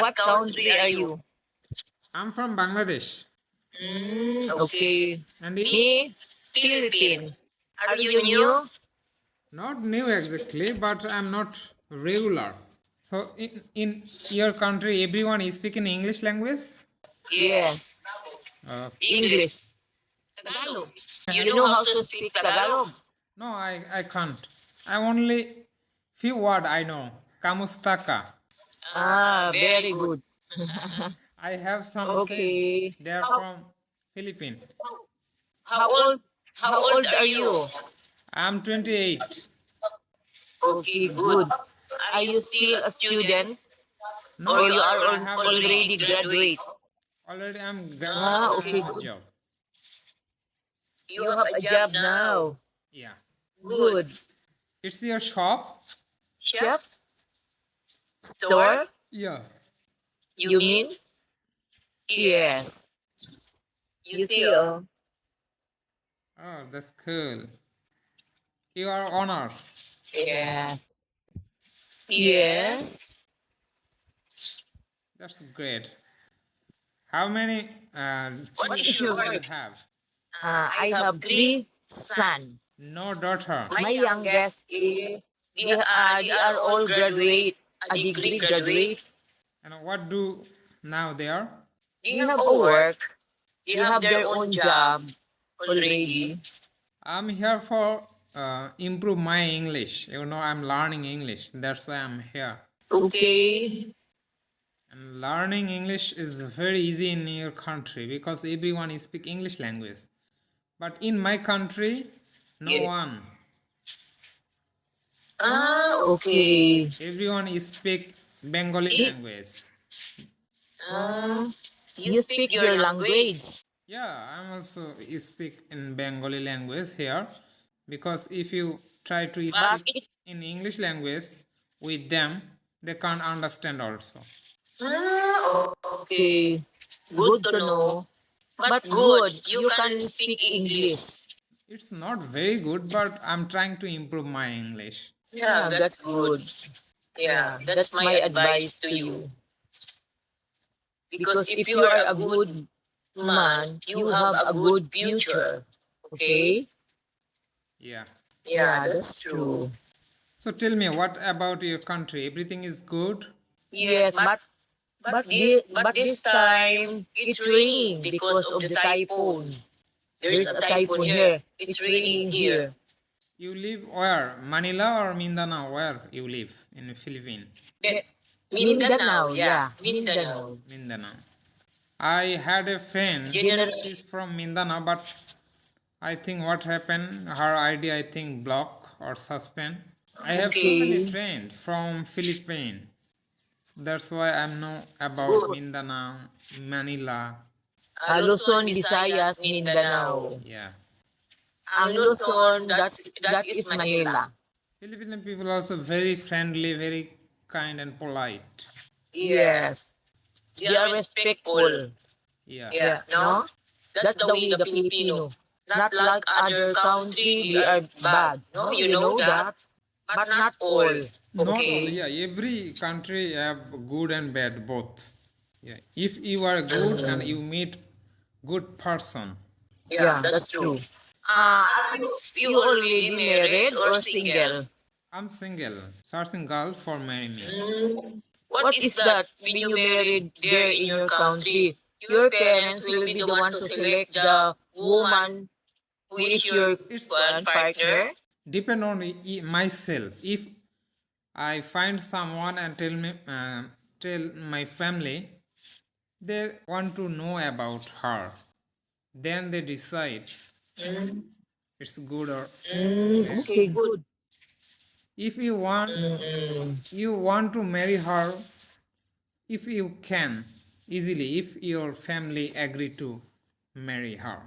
what country are you? I'm from Bangladesh. Okay. And you? Me, Philippines. Are you new? Not new exactly, but I'm not regular. So in your country, everyone is speaking English language? Yes. English. Tagalog. You know how to speak Tagalog? No, I can't. I only few word I know. Kamusta ka? Very good. I have some friends. Okay. They are from Philippines. How old? How old are you? I'm 28. Okay, good. Are you still a student No, or you are I have a job. already graduate? Already I'm graduate and Okay, I have a good. job. You have a job now. Yeah. Good. It's your shop? Chef? Store? Yeah. You mean? Yes. You see, Oh, that's cool. You are honor. Yes. Yes. That's great. How many What is children your do you work? have? I have three sons. No daughter. My youngest is they are all graduate, a degree graduate. And what do now they are? They have a work. They have their own job already. I'm here for improve my English. You know, I'm learning English. That's why I'm here. Okay. And learning English is very easy in your country because everyone is speak English language. But in my country, no Yeah. one. Okay. Everyone is speak Bengali language. You speak your language. Yeah, I'm also speak in Bengali language here because if you try to But speak in English language with them, they can't understand also. okay. Good to know. But good, you can speak English. It's not very good, but I'm trying to improve my English. Yeah, that's good. Yeah, that's my advice to you. Because if you are a good man, you have a good future. Okay? Yeah. Yeah, that's true. So tell me, what about your country? Everything is good? Yes, but this time it's raining because of the typhoon. There's a typhoon here. It's raining here. You live where? Manila or Mindanao? Where you live in the Philippines? Mindanao, yeah, Mindanao. Mindanao. I had a friend. She's from Mindanao, but I think what happened, her ID I think block or suspend. I have so many Okay. friends from Philippines. That's why I know about Mindanao, Manila. Luzon, Visayas, Mindanao. Yeah. Ang Luzon, that is Manila. Filipino people also very friendly, very kind and polite. Yes. They are respectful. Yeah. Yeah, no? That's the way the Filipino. Not like other country, they are bad. No, you know that. But not all. Not all, Okay. yeah. Every country have good and bad both. Yeah. If you are good and you meet good person. Yeah, that's true. Are you already married or single? I'm single, searching girl for marry me. What is that when you married there in your country? Your parents will be the one to select the woman who is your partner? Depend on myself. If I find someone and tell my family, they want to know about her. Then they decide it's good or Okay, good. if you want to marry her, if you can easily, if your family agree to marry her.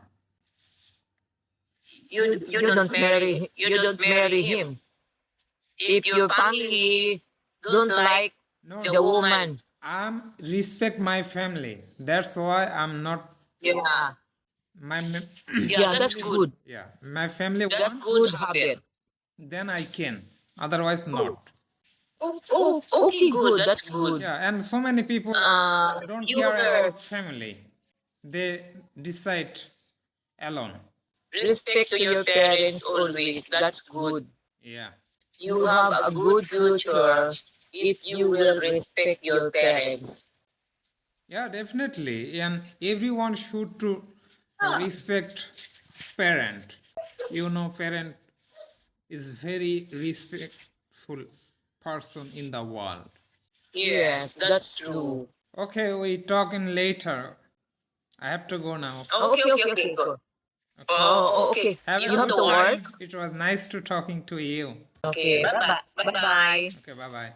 You don't marry him. If your family don't like No, the woman. I'm respect my family. That's why I'm not Yeah. my Yeah, that's good. yeah, my family That's want, good habit. then I can. Otherwise not. Okay, good. That's good. Yeah, and so many people don't You care were about family. They decide alone. respect to your parents always. That's good. Yeah. You have a good future if you will respect your parents. Yeah, definitely. And everyone should to respect parent. You know, parent is very respectful person in the world. Yes, that's true. Okay, we talking later. I have to go now. Okay, go. Okay. Have a You have good to work. time. It was nice to talking to you. Okay, bye bye. Bye bye. Okay, bye bye.